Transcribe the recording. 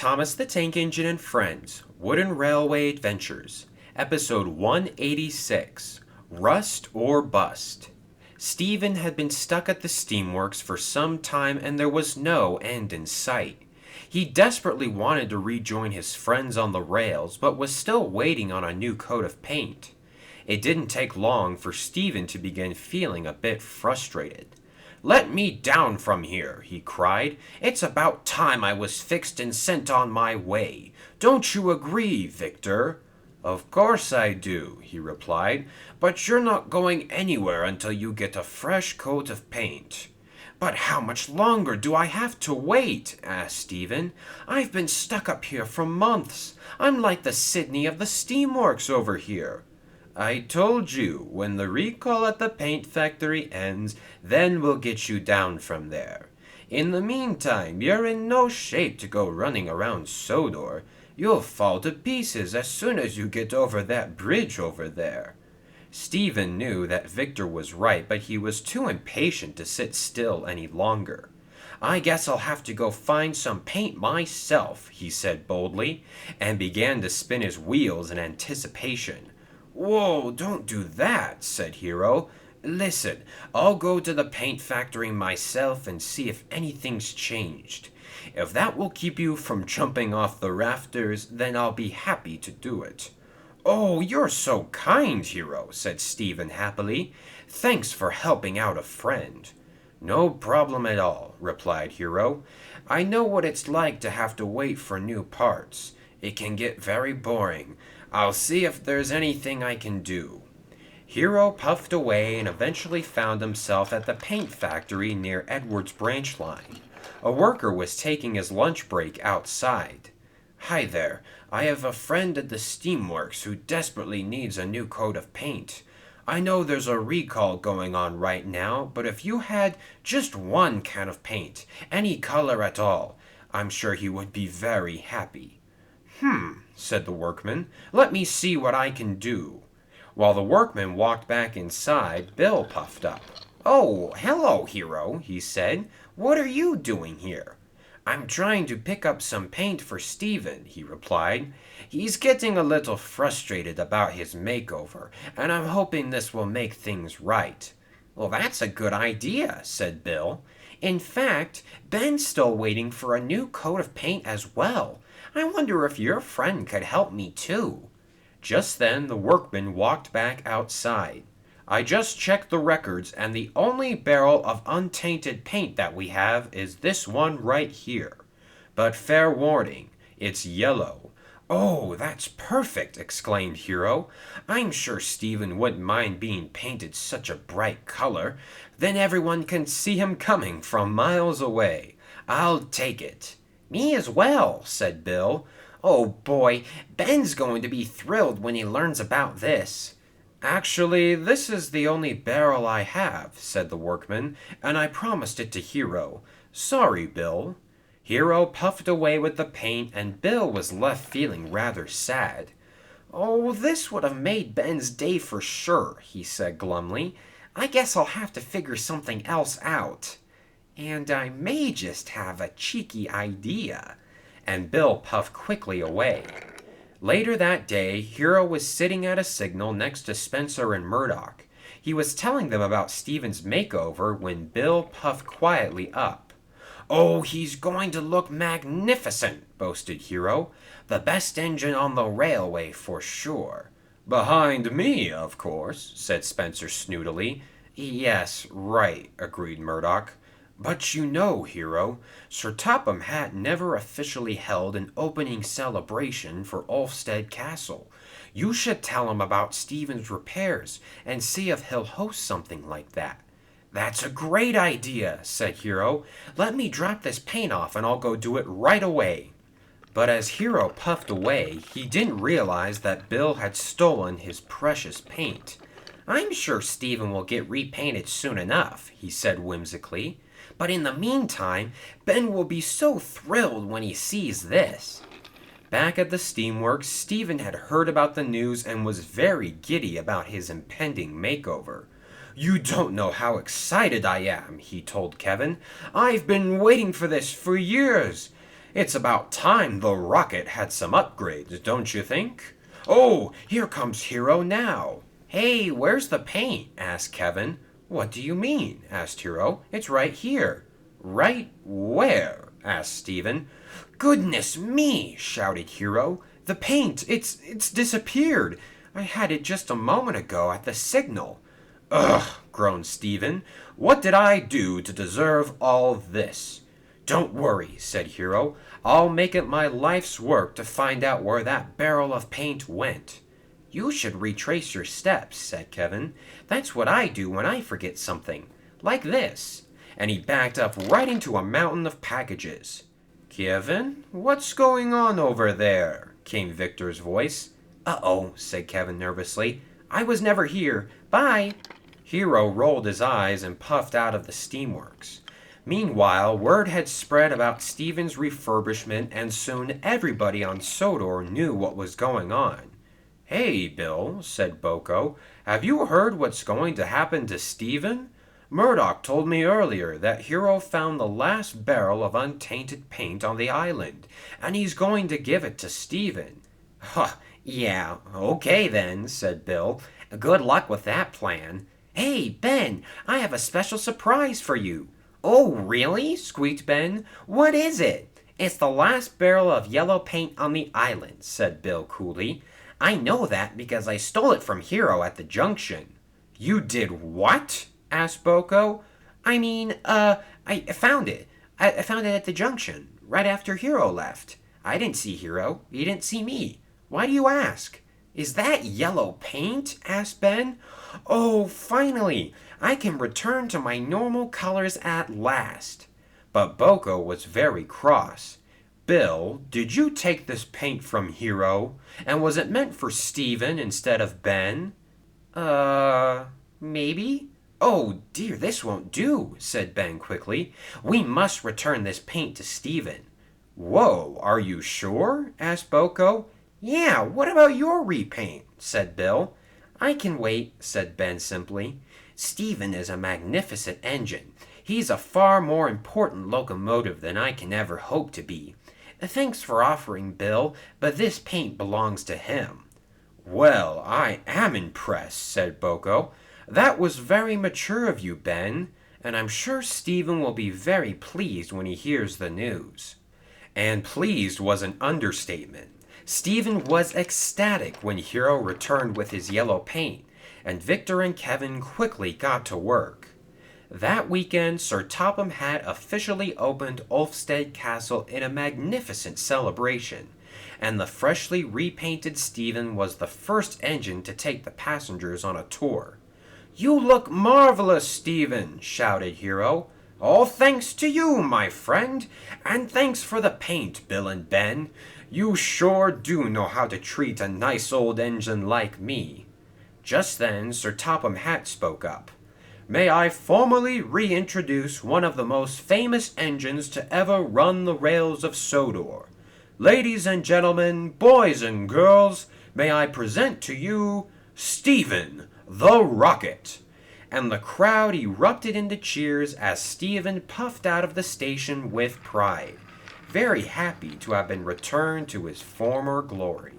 Thomas the Tank Engine and Friends, Wooden Railway Adventures, Episode 186, Rust or Bust. Stephen had been stuck at the steamworks for some time and there was no end in sight. He desperately wanted to rejoin his friends on the rails, but was still waiting on a new coat of paint. It didn't take long for Stephen to begin feeling a bit frustrated. "Let me down from here," he cried. "It's about time I was fixed and sent on my way. Don't you agree, Victor?" "Of course I do," he replied, "but you're not going anywhere until you get a fresh coat of paint." "But how much longer do I have to wait?" asked Stephen. "I've been stuck up here for months. I'm like the Sydney of the steamworks over here." "I told you, when the recall at the paint factory ends, then we'll get you down from there. In the meantime, you're in no shape to go running around Sodor. You'll fall to pieces as soon as you get over that bridge over there." Stephen knew that Victor was right, but he was too impatient to sit still any longer. "I guess I'll have to go find some paint myself," he said boldly, and began to spin his wheels in anticipation. "Whoa, don't do that," said Hero. "Listen, I'll go to the paint factory myself and see if anything's changed. If that will keep you from jumping off the rafters, then I'll be happy to do it." "Oh, you're so kind, Hero," said Stephen happily. "Thanks for helping out a friend." "No problem at all," replied Hero. "I know what it's like to have to wait for new parts. It can get very boring. I'll see if there's anything I can do." Hero puffed away and eventually found himself at the paint factory near Edward's branch line. A worker was taking his lunch break outside. "Hi there. I have a friend at the steamworks who desperately needs a new coat of paint. I know there's a recall going on right now, but if you had just one can of paint, any color at all, I'm sure he would be very happy." Said the workman. "Let me see what I can do." While the workman walked back inside, Bill puffed up. "Oh, hello, Hero," he said. "What are you doing here?" "I'm trying to pick up some paint for Stephen," he replied. "He's getting a little frustrated about his makeover, and I'm hoping this will make things right." "Well, that's a good idea," said Bill. "In fact, Ben's still waiting for a new coat of paint as well. I wonder if your friend could help me too." Just then the workman walked back outside. "I just checked the records, and the only barrel of untainted paint that we have is this one right here. But fair warning, it's yellow." "Oh, that's perfect," exclaimed Hero. "I'm sure Stephen wouldn't mind being painted such a bright color. Then everyone can see him coming from miles away. I'll take it." "Me as well," said Bill. "Oh boy, Ben's going to be thrilled when he learns about this." "Actually, this is the only barrel I have," said the workman, "and I promised it to Hero. Sorry, Bill." Hero puffed away with the paint, and Bill was left feeling rather sad. "Oh, this would have made Ben's day for sure," he said glumly. "I guess I'll have to figure something else out. And I may just have a cheeky idea." And Bill puffed quickly away. Later that day, Hero was sitting at a signal next to Spencer and Murdoch. He was telling them about Stephen's makeover when Bill puffed quietly up. "Oh, he's going to look magnificent," boasted Hero. "The best engine on the railway for sure." "Behind me, of course," said Spencer snootily. "Yes, right," agreed Murdoch. "But you know, Hero, Sir Topham Hatt never officially held an opening celebration for Ulfstead Castle. You should tell him about Stephen's repairs and see if he'll host something like that." "That's a great idea," said Hero. "Let me drop this paint off and I'll go do it right away." But as Hero puffed away, he didn't realize that Bill had stolen his precious paint. "I'm sure Stephen will get repainted soon enough," he said whimsically. "But in the meantime, Ben will be so thrilled when he sees this." Back at the steamworks, Stephen had heard about the news and was very giddy about his impending makeover. "You don't know how excited I am," he told Kevin. "I've been waiting for this for years." It's about time the rocket had some upgrades, don't you think? Oh, here comes Hero now. Hey, where's the paint? Asked Kevin. What do you mean? Asked Hero. It's right here. Right where? Asked Stephen. Goodness me, shouted Hero. The paint, it's disappeared. I had it just a moment ago at the signal. Ugh, groaned Stephen. What did I do to deserve all this? Don't worry, said Hero. I'll make it my life's work to find out where that barrel of paint went. You should retrace your steps, said Kevin. That's what I do when I forget something. Like this. And he backed up right into a mountain of packages. Kevin, what's going on over there? Came Victor's voice. Uh-oh, said Kevin nervously. I was never here. Bye. Hero rolled his eyes and puffed out of the steamworks. Meanwhile, word had spread about Stephen's refurbishment, and soon everybody on Sodor knew what was going on. Hey, Bill, said Boko, have you heard what's going to happen to Stephen? Murdoch told me earlier that Hero found the last barrel of untainted paint on the island, and he's going to give it to Stephen. Huh, yeah, okay then, said Bill. Good luck with that plan. Hey, Ben, I have a special surprise for you. Oh, really? Squeaked Ben. What is it? It's the last barrel of yellow paint on the island, said Bill coolly. I know that because I stole it from Hero at the junction. You did what? Asked Boko. I found it. I found it at the junction, right after Hero left. I didn't see Hero. He didn't see me. Why do you ask? Is that yellow paint? Asked Ben. Oh, finally! I can return to my normal colors at last. But Boko was very cross. Bill, did you take this paint from Hero? And was it meant for Stephen instead of Ben? Maybe? Oh dear, this won't do, said Ben quickly. We must return this paint to Stephen. Whoa, are you sure? Asked Boko. Yeah, what about your repaint? Said Bill. I can wait, said Ben simply. Stephen is a magnificent engine. He's a far more important locomotive than I can ever hope to be. Thanks for offering, Bill, but this paint belongs to him. Well, I am impressed, said Boko. That was very mature of you, Ben, and I'm sure Stephen will be very pleased when he hears the news. And pleased was an understatement. Stephen was ecstatic when Hero returned with his yellow paint, and Victor and Kevin quickly got to work. That weekend, Sir Topham Hatt officially opened Ulfstead Castle in a magnificent celebration, and the freshly repainted Stephen was the first engine to take the passengers on a tour. You look marvelous, Stephen, shouted Hero. All thanks to you, my friend, and thanks for the paint, Bill and Ben. You sure do know how to treat a nice old engine like me. Just then, Sir Topham Hatt spoke up. May I formally reintroduce one of the most famous engines to ever run the rails of Sodor. Ladies and gentlemen, boys and girls, may I present to you Stephen the Rocket. And the crowd erupted into cheers as Stephen puffed out of the station with pride, very happy to have been returned to his former glory.